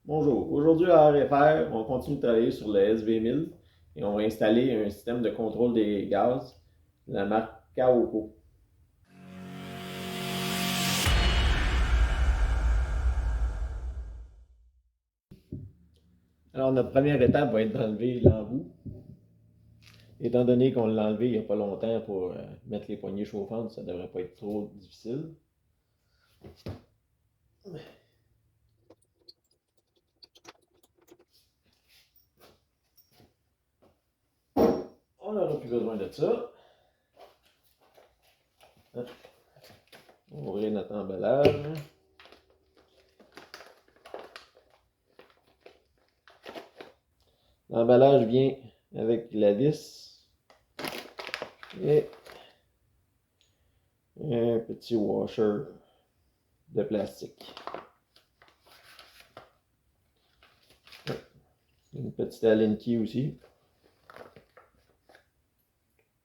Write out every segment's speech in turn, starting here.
Bonjour, aujourd'hui à RFR, on continue de travailler sur le SV1000 et on va installer un système de contrôle des gaz, la marque Kaoko. Alors notre première étape va être d'enlever l'embout. Étant donné qu'on l'a enlevé il n'y a pas longtemps pour mettre les poignées chauffantes, ça ne devrait pas être trop difficile. On n'aura plus besoin de ça. On va ouvrir notre emballage. L'emballage vient avec la vis et un petit washer de plastique. Une petite Allen key aussi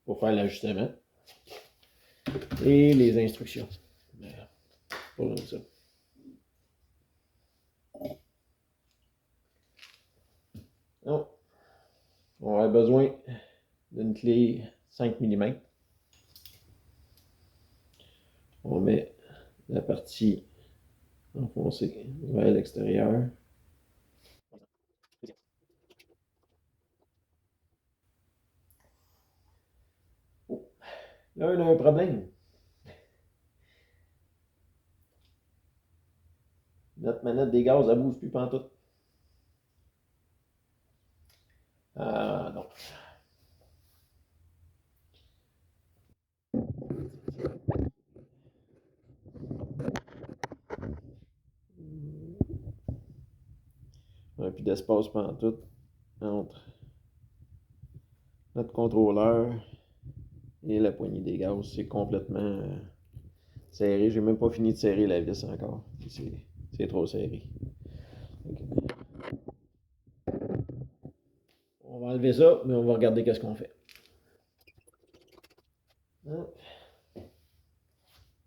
pour faire l'ajustement. Et les instructions. Pour ça. Donc, on a besoin d'une clé 5 mm. On met la partie enfoncée vers l'extérieur. Oh. Là, on a un problème. Notre manette des gaz, elle ne bouge plus pantoute. Ah non. On n'a plus d'espace pantoute entre notre contrôleur et la poignée des gaz. C'est complètement serré. J'ai même pas fini de serrer la vis encore. C'est trop serré. Okay. On va enlever ça, mais on va regarder qu'est-ce qu'on fait.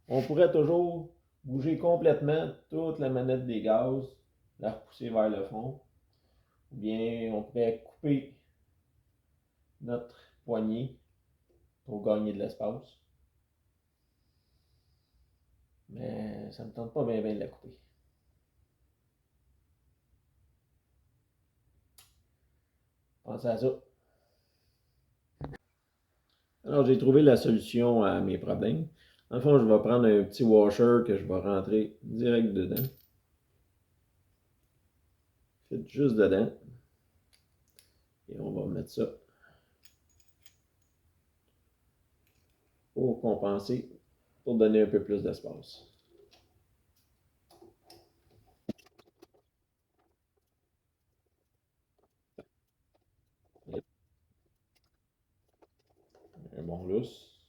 On pourrait toujours bouger complètement toute la manette des gaz, la repousser vers le fond. Ou bien on pourrait couper notre poignée pour gagner de l'espace. Mais ça ne me tente pas bien de la couper. Pensez à ça. Alors j'ai trouvé la solution à mes problèmes. En fond, je vais prendre un petit washer que je vais rentrer direct dedans. Faites juste dedans. Et on va mettre ça pour compenser, pour donner un peu plus d'espace. Un bon lousse.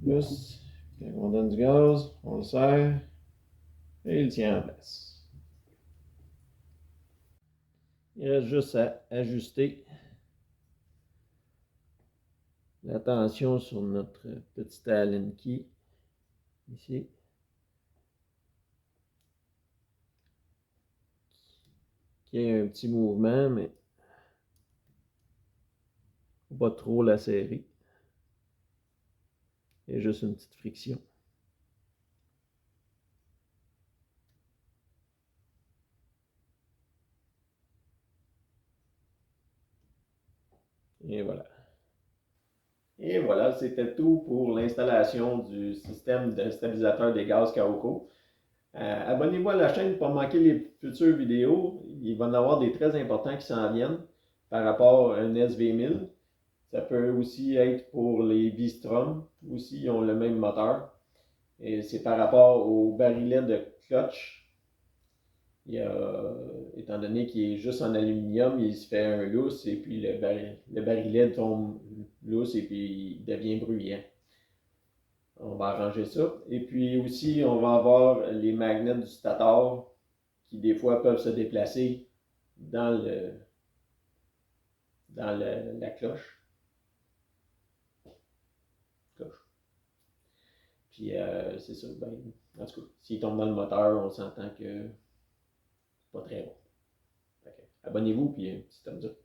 Plus, quand on donne du gaz, on le serre et il tient en place. Il reste juste à ajuster la tension sur notre petite Allen key ici. Qui a un petit mouvement, mais faut pas trop la serrer. Il y a juste une petite friction. Et voilà. Et voilà, c'était tout pour l'installation du système de stabilisateur des gaz Kaoko. Abonnez-vous à la chaîne pour ne pas manquer les futures vidéos. Il va y en avoir des très importants qui s'en viennent par rapport à un SV1000. Ça peut aussi être pour les V-Strom. Aussi, ils ont le même moteur. Et c'est par rapport au barillet de clutch. Étant donné qu'il est juste en aluminium, il se fait un lousse et puis le barillet tombe lousse et puis il devient bruyant. On va arranger ça. Et puis aussi, on va avoir les magnets du stator qui des fois peuvent se déplacer dans la cloche. Puis c'est ça, ben, en tout cas, s'il tombe dans le moteur, on s'entend que c'est pas très bon. Fait que, abonnez-vous, puis un petit thumbs up.